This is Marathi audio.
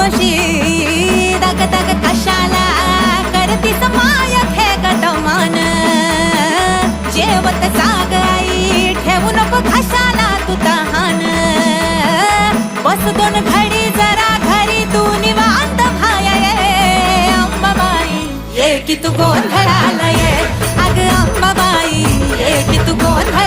मावशी दग दग कशाला करतीस माया घे गदमान जेवत जाग आई ठेवू नको घशाला तू तहान बस दोन घडी जरा घरी तू निवांत भाया ये अंबाबाई ये की तू गोंधळाला ये अग अंबाबाई ये की तू गोंधळ